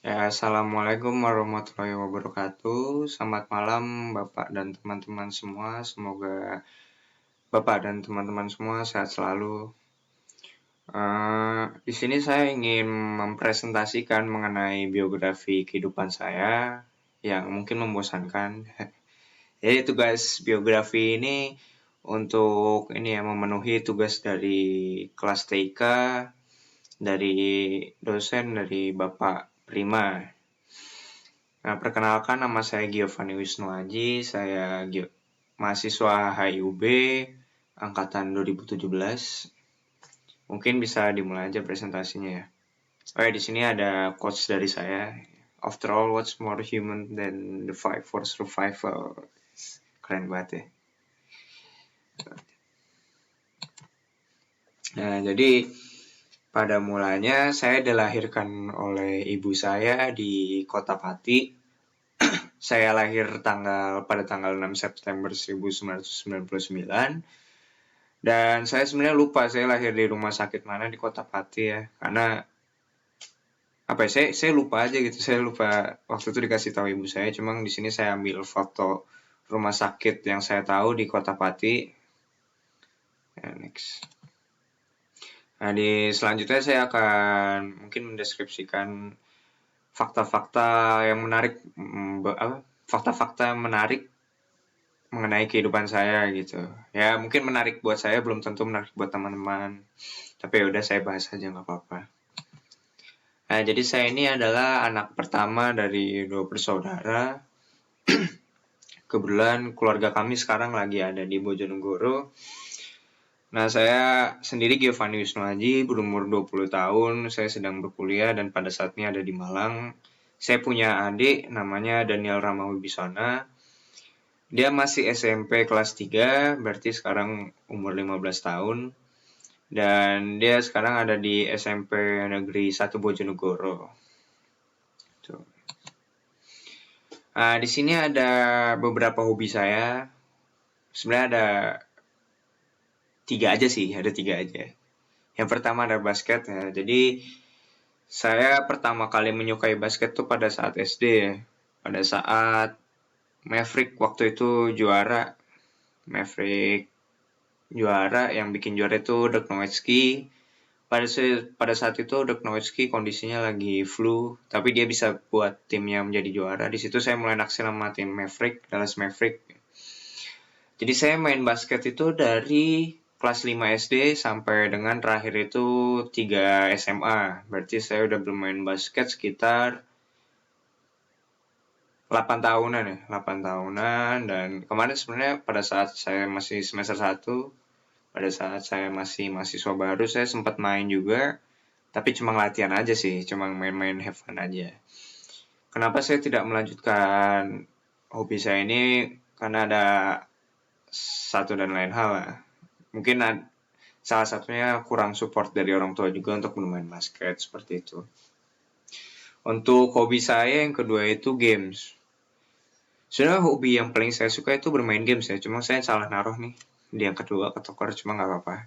Ya, assalamualaikum warahmatullahi wabarakatuh. Selamat malam, Bapak dan teman-teman semua. Semoga Bapak dan teman-teman semua sehat selalu. Di sini saya ingin mempresentasikan mengenai biografi kehidupan saya yang mungkin membosankan. Jadi tugas biografi ini untuk ini ya memenuhi tugas dari kelas TK, dari dosen dari Bapak Prima. Nah, perkenalkan nama saya Giovanni Wisnu Aji, saya mahasiswa HIUB angkatan 2017. Mungkin bisa dimulai aja presentasinya ya. Oh ya, di sini ada quotes dari saya. After all, what's more human than the fight for survival? Keren banget ya. Nah, jadi pada mulanya saya dilahirkan oleh ibu saya di Kota Pati. Saya lahir pada tanggal 6 September 1999. Dan saya sebenarnya lupa saya lahir di rumah sakit mana di Kota Pati ya. Karena apa ya, saya lupa aja gitu. Saya lupa waktu itu dikasih tahu ibu saya. Cuma di sini saya ambil foto rumah sakit yang saya tahu di Kota Pati. Ya, next. Nah, di selanjutnya saya akan mungkin mendeskripsikan fakta-fakta yang menarik, fakta-fakta menarik mengenai kehidupan saya gitu. Ya mungkin menarik buat saya, belum tentu menarik buat teman-teman. Tapi ya udah saya bahas aja nggak apa-apa. Nah, jadi saya ini adalah anak pertama dari 2 bersaudara. Kebetulan keluarga kami sekarang lagi ada di Bojonegoro. Nah, saya sendiri Giovanni Wisnu Aji, berumur 20 tahun. Saya sedang berkuliah dan pada saat ini ada di Malang. Saya punya adik namanya Daniel Ramawibiswana. Dia masih SMP kelas 3, berarti sekarang umur 15 tahun. Dan dia sekarang ada di SMP Negeri 1 Bojonegoro. Tuh. Nah, di sini ada beberapa hobi saya. Sebenarnya ada 3 aja sih, ada 3 aja. Yang pertama ada basket ya. Jadi saya pertama kali menyukai basket tuh pada saat SD ya. Pada saat Maverick waktu itu juara. Maverick juara, yang bikin juara itu Dirk Nowitzki. Pada saat itu Dirk Nowitzki kondisinya lagi flu, tapi dia bisa buat timnya menjadi juara. Di situ saya mulai naksir sama tim Maverick, Dallas Maverick. Jadi saya main basket itu dari kelas 5 SD sampai dengan terakhir itu 3 SMA. Berarti saya udah bermain basket sekitar 8 tahunan ya, 8 tahunan. Dan kemarin sebenarnya pada saat saya masih semester 1, pada saat saya masih mahasiswa baru, saya sempat main juga. Tapi cuma latihan aja sih, cuma main-main have fun aja. Kenapa saya tidak melanjutkan hobi saya ini? Karena ada satu dan lain hal lah. Mungkin salah satunya kurang support dari orang tua juga untuk bermain basket seperti itu. Untuk hobi saya yang kedua itu games. Sebenarnya hobi yang paling saya suka itu bermain games ya, cuma saya salah naruh nih di yang kedua ketukar, cuma nggak apa-apa.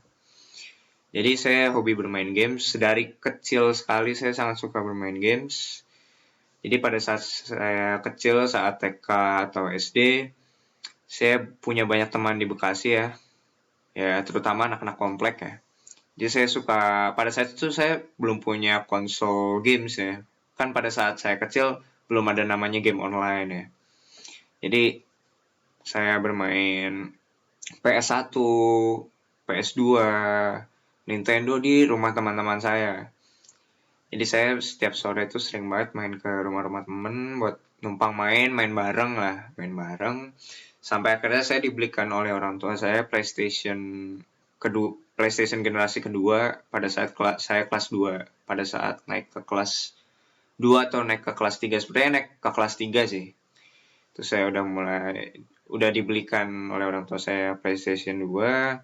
Jadi saya hobi bermain games. Dari kecil sekali saya sangat suka bermain games. Jadi pada saat saya kecil, saat TK atau SD, saya punya banyak teman di Bekasi ya. Ya, terutama anak-anak komplek ya. Jadi saya suka, pada saat itu saya belum punya konsol games ya. Kan pada saat saya kecil belum ada namanya game online ya. Jadi saya bermain PS1, PS2, Nintendo di rumah teman-teman saya. Jadi saya setiap sore itu sering banget main ke rumah-rumah temen buat numpang main bareng lah, main bareng. Sampai akhirnya saya dibelikan oleh orang tua saya PlayStation generasi kedua pada saat saya kelas 2. Pada saat naik ke kelas 2 atau naik ke kelas 3, sebenarnya naik ke kelas 3 sih. Terus saya udah dibelikan oleh orang tua saya PlayStation 2.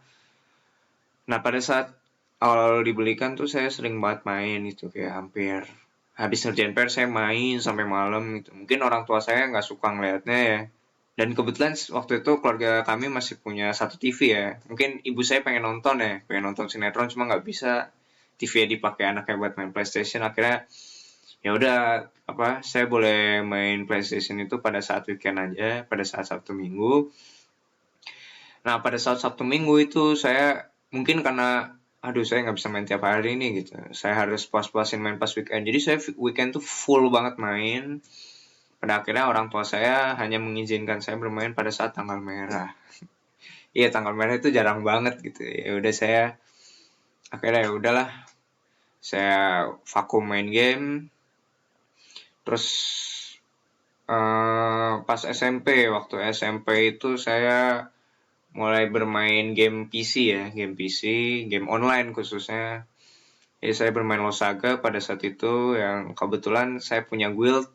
Nah, pada saat awal dibelikan tuh saya sering banget main gitu, kayak hampir habis ngerjain PR saya main sampai malam gitu. Mungkin orang tua saya nggak suka ngeliatnya ya. Dan kebetulan waktu itu keluarga kami masih punya satu TV ya. Mungkin ibu saya pengen nonton sinetron, cuma nggak bisa. TV-nya dipakai anaknya buat main PlayStation. Akhirnya ya udah saya boleh main PlayStation itu pada saat weekend aja, pada saat Sabtu Minggu. Nah, pada saat Sabtu Minggu itu saya mungkin karena saya nggak bisa main tiap hari nih gitu. Saya harus puas-puasin main pas weekend. Jadi saya weekend tuh full banget main. Pada akhirnya orang tua saya hanya mengizinkan saya bermain pada saat tanggal merah. Iya, tanggal merah itu jarang banget gitu. Ya udah saya akhirnya ya udahlah. Saya vakum main game. Terus pas SMP, waktu SMP itu saya mulai bermain game PC ya, game PC, game online khususnya. Jadi saya bermain Losaga pada saat itu yang kebetulan saya punya guild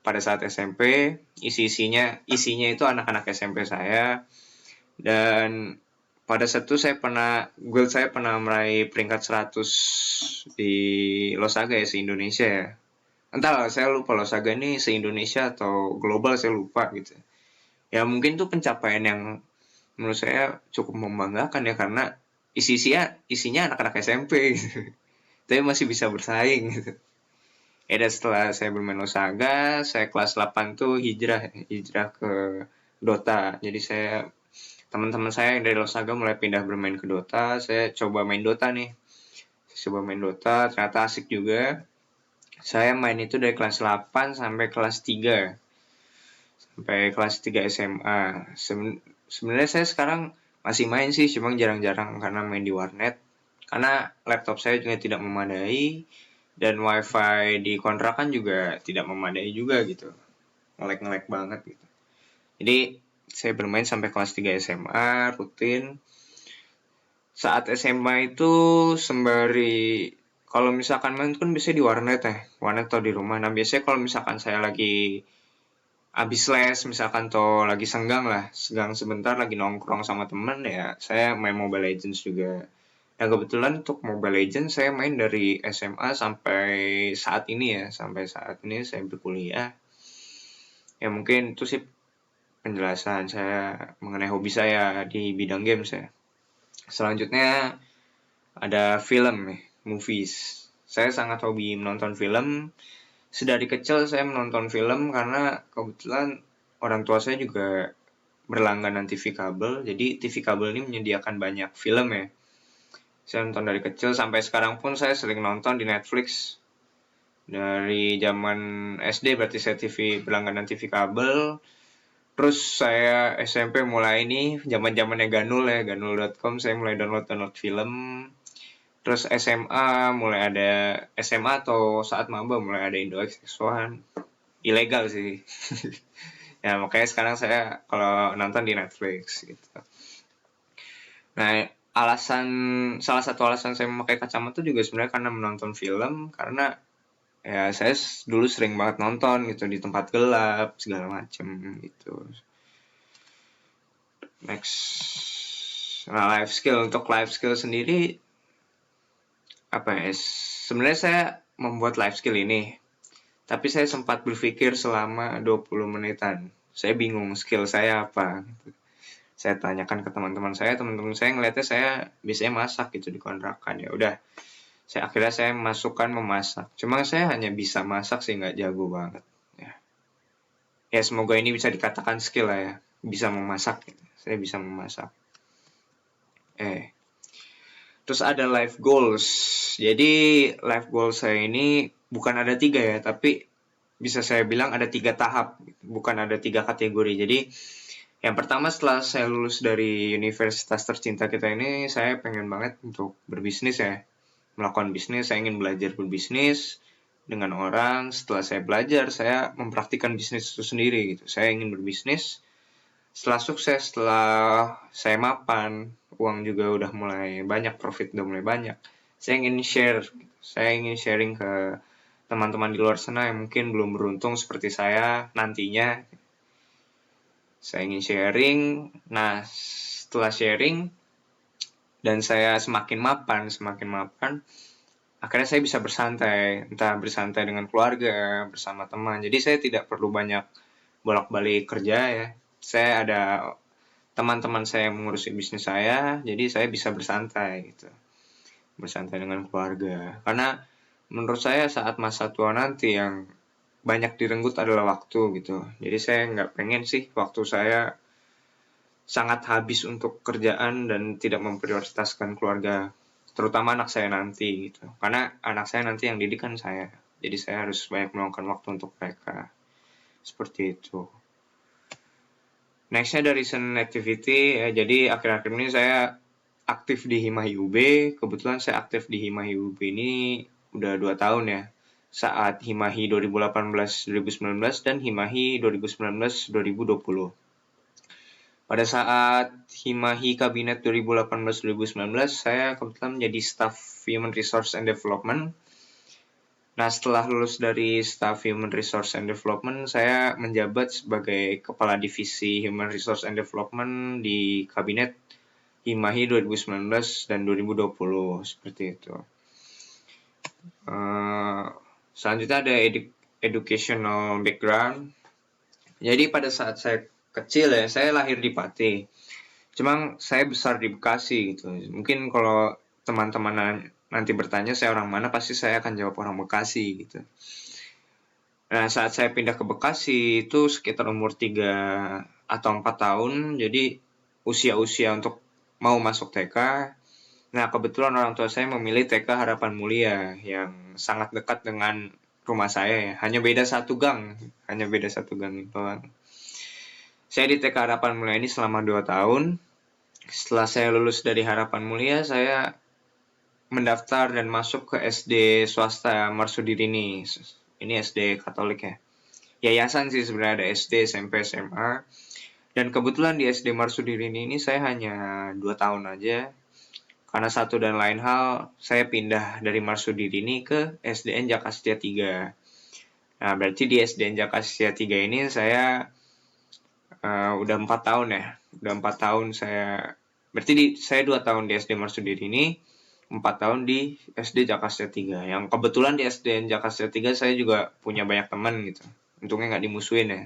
pada saat SMP, isinya itu anak-anak SMP saya, dan pada saat itu guild saya pernah meraih peringkat 100 di Losaga ya, se-Indonesia ya. Entahlah, saya lupa Losaga ini se-Indonesia atau global, saya lupa gitu. Ya mungkin itu pencapaian yang menurut saya cukup membanggakan ya, karena isinya anak-anak SMP gitu. Tapi masih bisa bersaing gitu. Ya dan setelah saya bermain Losaga, saya kelas 8 tuh hijrah ke Dota. Jadi teman-teman saya yang dari Losaga mulai pindah bermain ke Dota. Saya coba main Dota nih. Ternyata asik juga. Saya main itu dari kelas 8 sampai kelas 3. Sampai kelas 3 SMA. Sebenarnya saya sekarang masih main sih, cuma jarang-jarang karena main di warnet. Karena laptop saya juga tidak memadai, dan wifi di kontrakan juga tidak memadai juga gitu. Nge-lag banget gitu. Jadi saya bermain sampai kelas 3 SMA rutin. Saat SMA itu sembari kalau misalkan main kan biasanya di warnet atau di rumah. Nah biasanya kalau misalkan saya lagi abis les misalkan atau lagi senggang sebentar lagi nongkrong sama temen ya, saya main Mobile Legends juga. Nah kebetulan untuk Mobile Legends saya main dari SMA sampai saat ini saya berkuliah. Ya mungkin itu sih penjelasan saya mengenai hobi saya di bidang games ya. Selanjutnya ada film nih, movies. Saya sangat hobi menonton film. Sedari kecil saya menonton film karena kebetulan orang tua saya juga berlangganan TV kabel. Jadi TV kabel ini menyediakan banyak film ya. Saya nonton dari kecil sampai sekarang pun saya sering nonton di Netflix. Dari zaman SD berarti saya berlangganan TV kabel. Terus saya SMP mulai ini zaman-zamannya Ganul ya, ganul.com, saya mulai download film. Terus SMA atau saat maba mulai ada Indo X1. Ilegal sih. Ya makanya sekarang saya kalau nonton di Netflix gitu. Nah, salah satu alasan saya memakai kacamata juga sebenarnya karena menonton film, karena ya saya dulu sering banget nonton gitu di tempat gelap segala macem gitu. Next. Nah, untuk life skill sendiri sebenarnya saya membuat life skill ini, tapi saya sempat berpikir selama 20 menitan. Saya bingung skill saya apa. Saya tanyakan ke teman-teman saya ngeliatnya saya biasanya masak gitu di kontrakan. Ya udah, akhirnya saya masukkan memasak. Cuma saya hanya bisa masak sih, nggak jago banget. Ya semoga ini bisa dikatakan skill lah ya. Bisa memasak. Saya bisa memasak. Terus ada life goals. Jadi life goals saya ini bukan ada 3 ya, tapi bisa saya bilang ada 3 tahap, bukan ada 3 kategori. Jadi yang pertama, setelah saya lulus dari universitas tercinta kita ini, saya pengen banget untuk berbisnis ya. Melakukan bisnis, saya ingin belajar berbisnis dengan orang. Setelah saya belajar, saya mempraktikkan bisnis itu sendiri gitu. Saya ingin berbisnis. Setelah sukses, setelah saya mapan, uang juga udah mulai banyak, profit udah mulai banyak. Saya ingin sharing ke teman-teman di luar sana yang mungkin belum beruntung seperti saya nantinya. Saya ingin sharing. Nah, setelah sharing dan saya semakin mapan, akhirnya saya bisa bersantai, entah bersantai dengan keluarga, bersama teman. Jadi saya tidak perlu banyak bolak-balik kerja ya. Saya ada teman-teman saya yang mengurusi bisnis saya, jadi saya bisa bersantai gitu. Bersantai dengan keluarga. Karena menurut saya saat masa tua nanti yang banyak direnggut adalah waktu gitu. Jadi saya nggak pengen sih waktu saya sangat habis untuk kerjaan dan tidak memprioritaskan keluarga, terutama anak saya nanti gitu. Karena anak saya nanti yang didik kan saya. Jadi saya harus banyak meluangkan waktu untuk mereka. Seperti itu. Nextnya dari recent activity, ya, jadi akhir-akhir ini saya aktif di Himahi UB. Kebetulan saya aktif di Himahi UB ini udah 2 tahun ya. Saat Himahi 2018-2019 dan Himahi 2019-2020. Pada saat Himahi Kabinet 2018-2019, saya kebetulan menjadi Staff Human Resource and Development. Nah, setelah lulus dari Staff Human Resource and Development, saya menjabat sebagai Kepala Divisi Human Resource and Development di Kabinet Himahi 2019 dan 2020, seperti itu. Selanjutnya ada educational background. Jadi pada saat saya kecil ya, saya lahir di Pati. Cuma saya besar di Bekasi gitu. Mungkin kalau teman-teman nanti bertanya saya orang mana, pasti saya akan jawab orang Bekasi gitu. Nah, saat saya pindah ke Bekasi itu sekitar umur 3 atau 4 tahun, jadi usia-usia untuk mau masuk TK. Nah, kebetulan orang tua saya memilih TK Harapan Mulia yang sangat dekat dengan rumah saya ya. Hanya beda 1 gang doang. Saya di TK Harapan Mulia ini selama 2 tahun. Setelah saya lulus dari Harapan Mulia, saya mendaftar dan masuk ke SD swasta Marsudiri ini. Ini SD Katolik ya. Yayasan sih sebenarnya, ada SD, SMP, SMA. Dan kebetulan di SD Marsudiri ini saya hanya 2 tahun aja. Karena satu dan lain hal, saya pindah dari Marsudiri ini ke SDN Jakastia 3. Nah, berarti di SDN Jakastia 3 ini saya udah 4 tahun ya. Udah 4 tahun berarti saya 2 tahun di SD Marsudiri ini, 4 tahun di SD Jakastia 3. Yang kebetulan di SD Jakastia 3 saya juga punya banyak teman gitu. Untungnya nggak dimusuhin ya.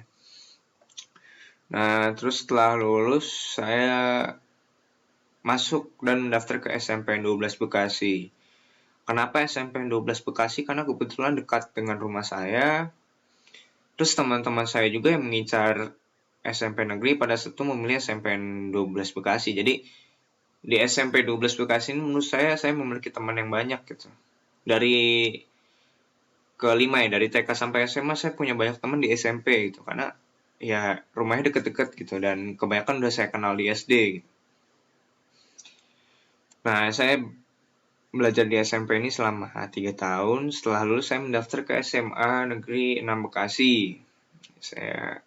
Nah, terus setelah lulus, saya masuk dan mendaftar ke SMPN 12 Bekasi. Kenapa SMPN 12 Bekasi? Karena kebetulan dekat dengan rumah saya. Terus teman-teman saya juga yang mengincar SMP negeri pada saat itu memilih SMPN 12 Bekasi. Jadi di SMP 12 Bekasi ini menurut saya memiliki teman yang banyak gitu. Dari kelima ya, dari TK sampai SMA saya punya banyak teman di SMP gitu. Karena ya rumahnya deket-deket gitu dan kebanyakan udah saya kenal di SD gitu. Nah, saya belajar di SMP ini selama 3 tahun. Setelah lulus saya mendaftar ke SMA Negeri 6 Bekasi. Saya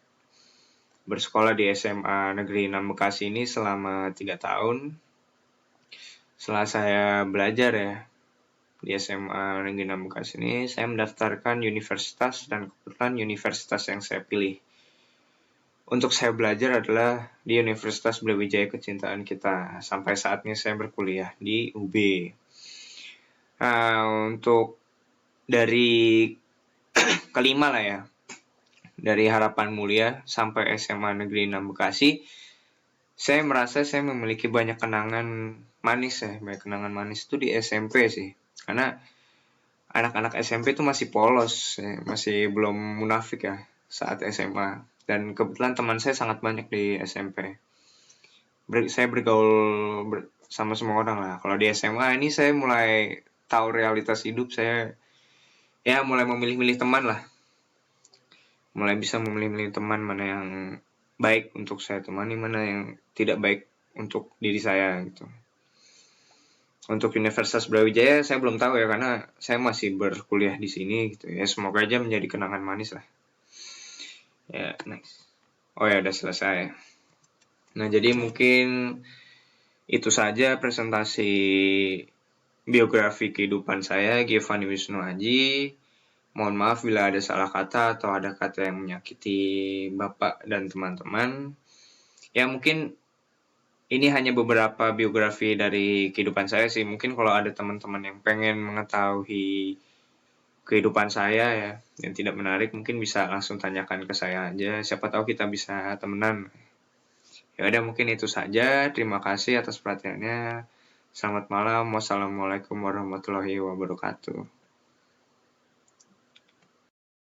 bersekolah di SMA Negeri 6 Bekasi ini selama 3 tahun. Setelah saya belajar ya di SMA Negeri 6 Bekasi ini, saya mendaftarkan universitas dan kebetulan universitas yang saya pilih untuk saya belajar adalah di Universitas Brawijaya Kecintaan Kita. Sampai saatnya saya berkuliah di UB. Nah, untuk dari kelima lah ya, dari Harapan Mulia sampai SMA Negeri 6 Bekasi, saya merasa saya memiliki banyak kenangan manis ya. Banyak kenangan manis itu di SMP sih. Karena anak-anak SMP itu masih polos, ya, masih belum munafik ya saat SMA. Dan kebetulan teman saya sangat banyak di SMP. Saya bergaul sama semua orang lah. Kalau di SMA ini saya mulai tahu realitas hidup, saya ya mulai memilih-milih teman lah. Mulai bisa memilih-milih teman mana yang baik untuk saya temani, mana yang tidak baik untuk diri saya gitu. Untuk Universitas Brawijaya saya belum tahu ya karena saya masih berkuliah di sini gitu ya. Semoga aja menjadi kenangan manis lah. Ya, next. Oh ya, udah selesai. Nah, jadi mungkin itu saja presentasi biografi kehidupan saya, Giovanni Wisnu Aji. Mohon maaf bila ada salah kata atau ada kata yang menyakiti Bapak dan teman-teman. Ya mungkin ini hanya beberapa biografi dari kehidupan saya sih. Mungkin kalau ada teman-teman yang pengen mengetahui kehidupan saya ya yang tidak menarik, mungkin bisa langsung tanyakan ke saya aja. Siapa tahu kita bisa temenan. Ya udah mungkin itu saja. Terima kasih atas perhatiannya. Selamat malam. Wassalamualaikum warahmatullahi wabarakatuh.